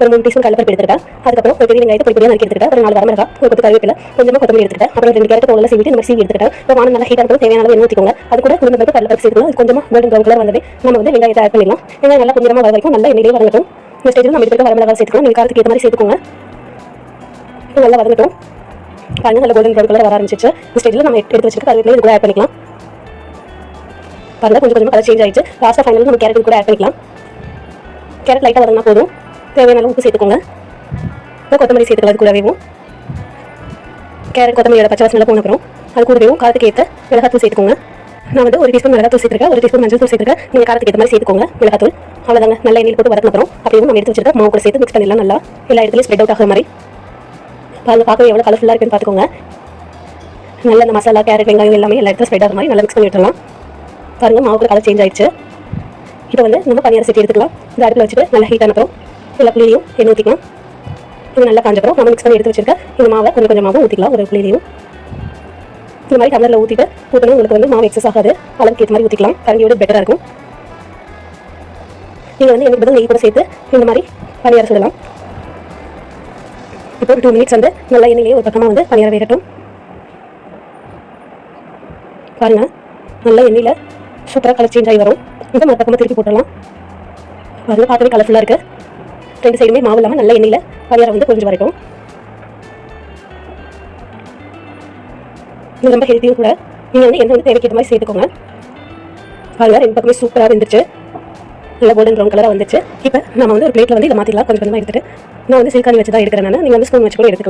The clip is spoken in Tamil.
ஒரு 3 டீஸ்பூன் கடலைப்பருப்பு எடுத்துக்கிட்டேன். அதுக்கப்புறம் ஒரு பெரிய வெங்காயத்தை பொடி நறுக்கி எடுத்துக்கிட்டேன். ஒரு 4 வரமிளகாய், ஒரு கொத்து கருவேப்பிலை, கொஞ்சமாக கொத்தமல்லி எடுத்துக்கிட்டேன். அப்புறம் 2 கேரட் தோலெல்லாம் சீவிட்டு இந்த மாதிரி சீவி எடுத்துக்கிட்டேன். இப்போ வானல் நல்லா ஹீட் ஆனதும் தேவையான அளவு எண்ணெய் ஊற்றிக்கோங்க. அது கூட உளுந்தம்பருப்பு, கடலைப்பருப்பு சேர்த்துக்கணும். கொஞ்சமாக கோல்டன் ப்ரௌன் கலர் வந்தது நம்ம வந்து வெங்காயத்தை ஆட் பண்ணிடலாம். வெங்காயம் நல்லா கொஞ்சமாக வர வரைக்கும் நல்லா எண்ணெயிலே வதங்கட்டும். இந்த ஸ்டேஜில் நம்ம எடுத்துக்கிட்ட வரமிளகாய் சேர்த்துக்கணும். நீங்கள் காரத்துக்கு ஏற்ற மாதிரி சேர்த்துக்கோங்க. இப்போ நல்லா வதங்கட்டும். பாருங்க நல்லா கோல்டன் ப்ரௌன் கலர் வர ஆரம்பிச்சிச்சு. இந்த ஸ்டேஜில் நம்ம எடுத்து வச்சிருக்க கருவேப்பிலை இது கூட ஆட் பண்ணிக்கலாம். பாருங்க கொஞ்சம் கொஞ்சமாக கலர் சேஞ்ச் ஆயிடுச்சு. லாஸ்ட்டாக ஃபைனல் நம்ம கேரட் கூட ஆட் பண்ணிக்கலாம். கேரட் லைட்டாக வதங்கினா போதும். தேவையான அளவு உப்பு சேர்த்துக்கோங்க. இப்போ கொத்தமல்லி சேர்த்துக்கலாம். அது கூடவே கேரட் கொத்தமல்லியோட பச்சை வாசனை போன அப்புறம் அது கூடவே காரத்துக்கு ஏற்ற மிளகாத்தூள் சேர்த்துக்கோங்க. நான் வந்து 1 டீஸ்பூன் மிளகாத்தூள் சேர்த்துருக்கேன். 1 டீஸ்பூன் மஞ்சள் தூள் சேர்த்துருக்கேன். நீங்கள் காரத்துக்கு ஏற்ற மாதிரி சேர்த்துக்கோங்க மிளகாத்தூள். அவ்வளோதாங்க. நல்லா எண்ணெயில் போட்டு வதக்கின அப்புறம் அப்படியே நம்ம எடுத்து வச்சிருக்க மாவு கூட சேர்த்து மிக்ஸ் பண்ணிடலாம். நல்லா எல்லா இடத்துலையும் ஸ்ப்ரெட் அவுட் ஆகிற மாதிரி. பாருங்க பார்க்கவே எவ்வளோ கலர்ஃபுல்லாக இருக்குன்னு பார்த்துக்கோங்க. நல்லா இந்த மசாலா கேரட் வெங்காயம் எல்லாமே எல்லா இடத்துல ஸ்ப்ரெட் ஆகிற மாதிரி நல்லா மிக்ஸ் பண்ணி விட்டுடலாம். பாருங்கள் மாவு கூட கலர் சேஞ்ச் ஆயிடுச்சு. இப்போ வந்து நம்ம பனியார சட்டி எடுத்துக்கலாம். இந்த அடுப்பில் வச்சுட்டு நல்லா ஹீட் ஆனப்புறம் எல்லா புளியையும் எண்ணெய் ஊற்றிக்கலாம். இது நல்லா காஞ்சப்பறம் நம்ம மிக்ஸ் பண்ணி எடுத்து வச்சிருக்க இந்த மாவை கொஞ்சம் கொஞ்சமாக ஊற்றிக்கலாம். ஒரு புளியையும் இந்த மாதிரி டம்ளரில் ஊற்றணும். உங்களுக்கு வந்து மாவு எக்ஸஸ் ஆகாது. அளவுக்கு ஏற்ற மாதிரி ஊற்றிக்கலாம். கரண்டியோட பெட்டராக இருக்கும். நீங்கள் வந்து எங்களுக்கு பதில் நெய் கூட சேர்த்து இந்த மாதிரி பனியார சுடலாம். இப்போ ஒரு 2 மினிட்ஸ் வந்து நல்லா எண்ணெயிலேயே ஒரு பக்கமாக வந்து பனியார வேகட்டும். பாருங்கள் நல்லா எண்ணெயில் சூப்பராக கலர் சேஞ்ச் ஆகி வரும். இப்போ மற்ற பக்கமாக திருப்பி போட்டுடலாம். பாருங்கள் பார்க்கவே கலர்ஃபுல்லாக இருக்குது. 2 சைடுமே மாவு இல்லாமல் நல்ல எண்ணெயில் பனியாரம் வந்து கொஞ்சம் வரட்டும். இது ரொம்ப ஹெல்த்தியும் கூட. நீங்கள் வந்து எண்ணெய் வந்து தேவைக்கேற்ற மாதிரி சேர்த்துக்கோங்க. பாருங்கள் 2 பக்கமே சூப்பராக இருந்துச்சு. நல்லா கோல்டன் ப்ரௌன் கலராக வந்துச்சு. இப்போ நம்ம வந்து ஒரு பிளேட்டில் வந்து இதை மாற்றிடலாம். கொஞ்சம் கொஞ்சமாக எடுத்துகிட்டு நான் வந்து சில்கானி வச்சு தான் எடுக்கிறேன். நீங்கள் வந்து ஸ்பூன் வச்சு கூட எடுத்துக்கலாம்.